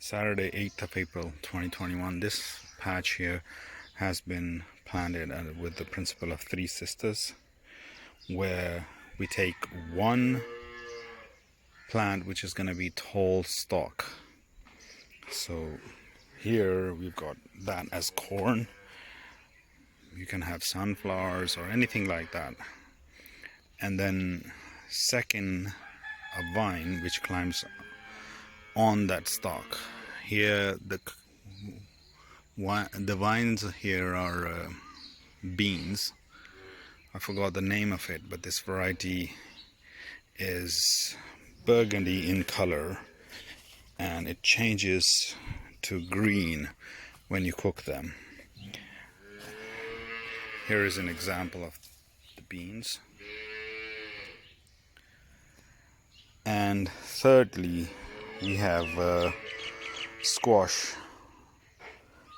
Saturday, 8th of April 2021. This patch here has been planted with the principle of three sisters, where we take one plant which is going to be tall stalk. So here we've got that as corn. You can have sunflowers or anything like that. And then second, a vine which climbs on that stalk. Here the vines here are beans. I forgot the name of it, but this variety is burgundy in color and it changes to green when you cook them. Here is an example of the beans. And thirdly, we have squash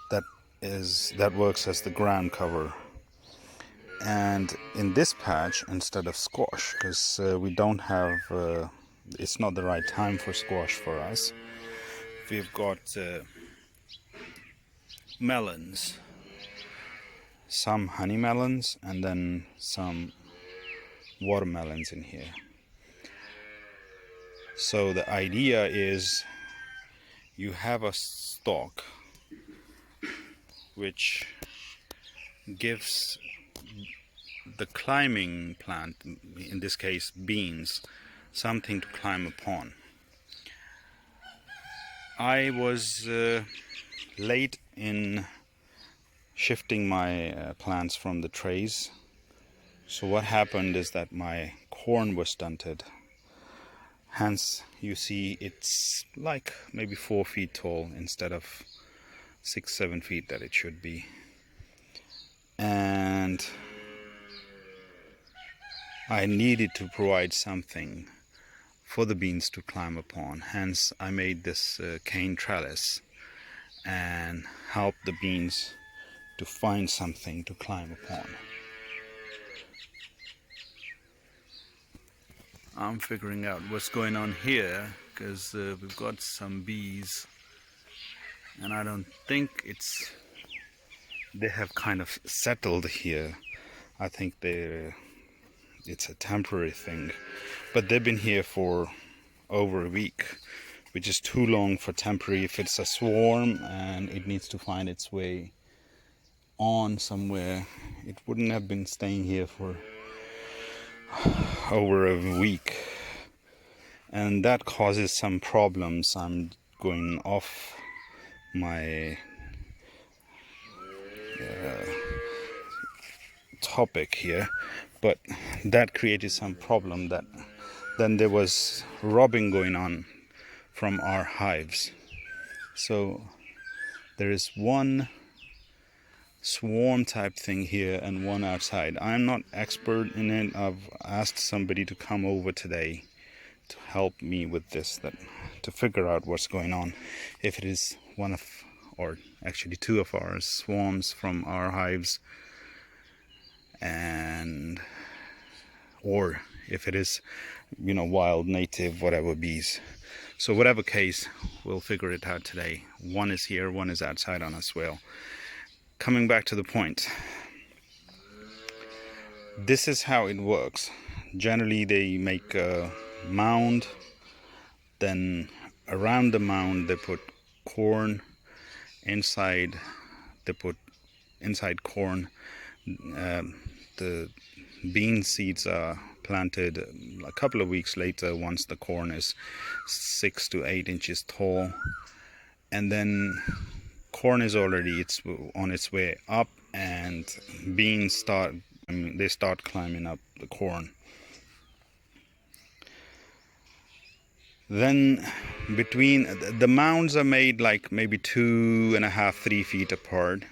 that works as the ground cover. And in this patch, instead of squash, because we don't have, it's not the right time for squash for us, we've got melons, some honey melons, and then some watermelons in here. So the idea is you have a stalk which gives the climbing plant, in this case beans, something to climb upon. I was late in shifting my plants from the trays, so what happened is that my corn was stunted. Hence you see it's like maybe 4 feet tall instead of 6-7 feet that it should be. And I needed to provide something for the beans to climb upon. Hence I made this cane trellis and help the beans to find something to climb upon. I'm figuring out what's going on here because we've got some bees and I don't think they have kind of settled here. I think it's a temporary thing, but they've been here for over a week, which is too long for temporary. If it's a swarm and it needs to find its way on somewhere, it wouldn't have been staying here for over a week, and that causes some problems. I'm going off my topic here, but that created some problem. That then there was robbing going on from our hives. So there is one swarm type thing here and one outside. I'm not expert in it. I've asked somebody to come over today to help me with this, to figure out what's going on, if it is one of, or actually two of our swarms from our hives, and or if it is, wild native whatever bees. So whatever case, we'll figure it out today. One is here, one is outside on a swale. Coming back to the point, this is how it works. Generally they make a mound, then around the mound they put corn, inside they put corn. The bean seeds are planted a couple of weeks later once the corn is 6 to 8 inches tall, and then corn is already on its way up, and beans start climbing up the corn. Then between the mounds are made like maybe 2.5-3 feet apart,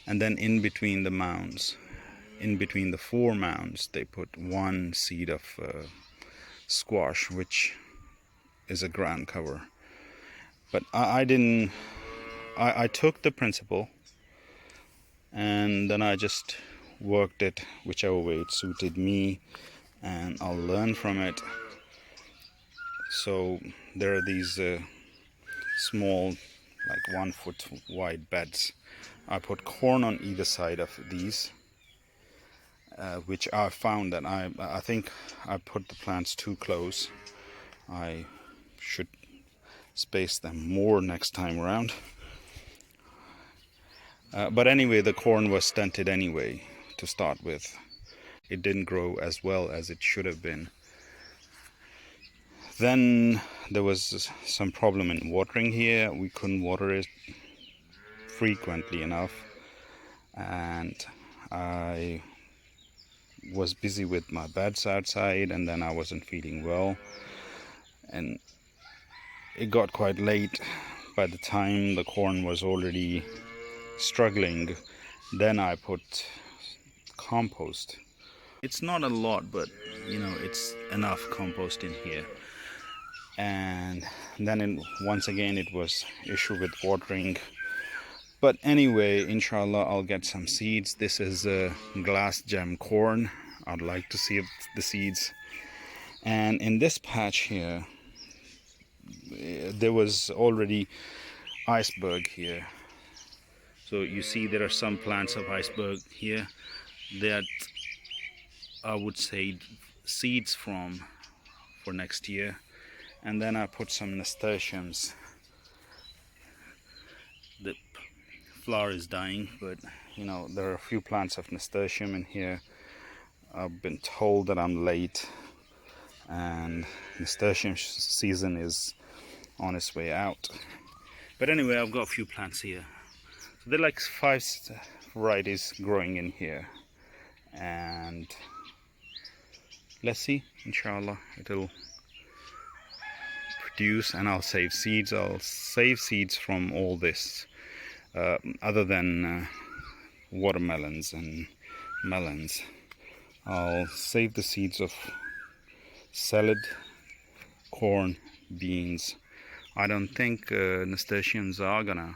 and then in between the mounds, in between the 4 mounds, they put one seed of squash, which is a ground cover. But I took the principle and then I just worked it whichever way it suited me, and I'll learn from it. So there are these small, like 1 foot wide beds. I put corn on either side of these, which I found that I think I put the plants too close. I should space them more next time around. But anyway, the corn was stunted anyway to start with. It didn't grow as well as it should have been. Then there was some problem in watering here. We couldn't water it frequently enough, and I was busy with my beds outside, and then I wasn't feeling well, and it got quite late. By the time the corn was already struggling, then I put compost. It's not a lot, but it's enough compost in here. And then once again it was issue with watering. But anyway, inshallah, I'll get some seeds. This is a glass gem corn. I'd like to see the seeds. And in this patch here, there was already iceberg here. So you see there are some plants of iceberg here that I would say seeds for next year. And then I put some nasturtiums. The flower is dying, but there are a few plants of nasturtium in here. I've been told that I'm late, and nasturtium season is on its way out. But anyway, I've got a few plants here. So there are like 5 varieties growing in here, and let's see, inshallah it'll produce, and I'll save seeds. I'll save seeds from all this, other than watermelons and melons. I'll save the seeds of salad, corn, beans. I don't think nasturtiums are gonna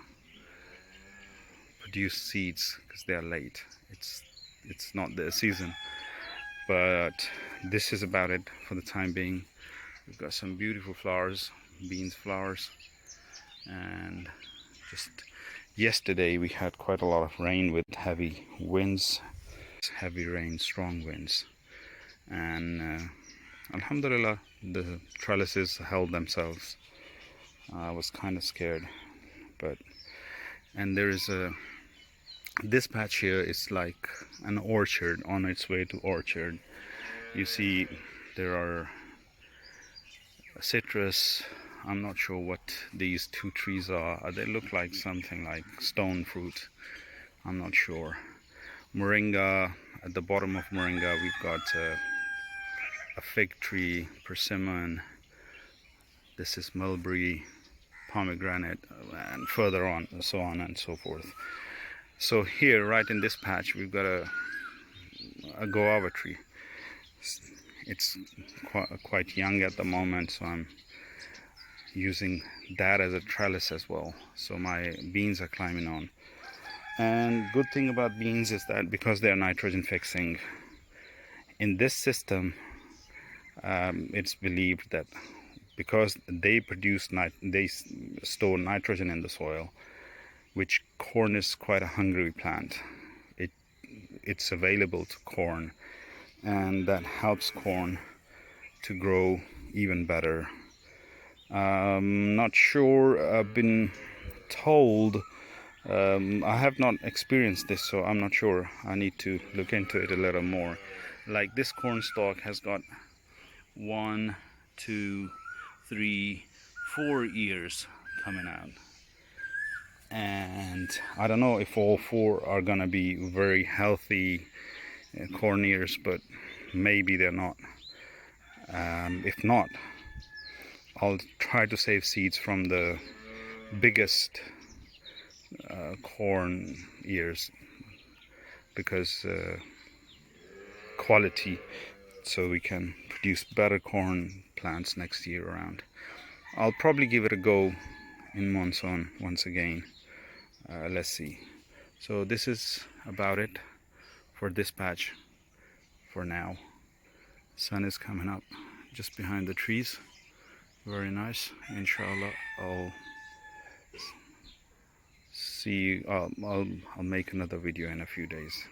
produce seeds because they are late. It's not their season. But this is about it for the time being. We've got some beautiful flowers, beans flowers, and just yesterday we had quite a lot of rain with heavy winds, heavy rain, strong winds, and alhamdulillah the trellises held themselves. I was kind of scared, and there is this patch here is like an orchard, on its way to orchard. You see there are citrus. I'm not sure what these 2 trees are. They look like something like stone fruit. I'm not sure. Moringa. At the bottom of moringa we've got a fig tree, persimmon. This is mulberry, pomegranate, and further on, so on and so forth. So here, right in this patch, we've got a guava tree. It's quite young at the moment, so I'm using that as a trellis as well. So my beans are climbing on. And good thing about beans is that because they are nitrogen fixing, in this system, it's believed that because they store nitrogen in the soil, which corn is quite a hungry plant. It's available to corn, and that helps corn to grow even better. Not sure. I've been told. I have not experienced this, so I'm not sure. I need to look into it a little more. Like this corn stalk has got 1, 2, 3, 4 ears coming out, and I don't know if all 4 are gonna be very healthy corn ears, but maybe they're not. If not, I'll try to save seeds from the biggest corn ears, because quality, so we can produce better corn plants next year around. I'll probably give it a go in monsoon once again. Let's see. So this is about it for this patch for now. Sun is coming up just behind the trees. Very nice. Inshallah, I'll see you. I'll make another video in a few days.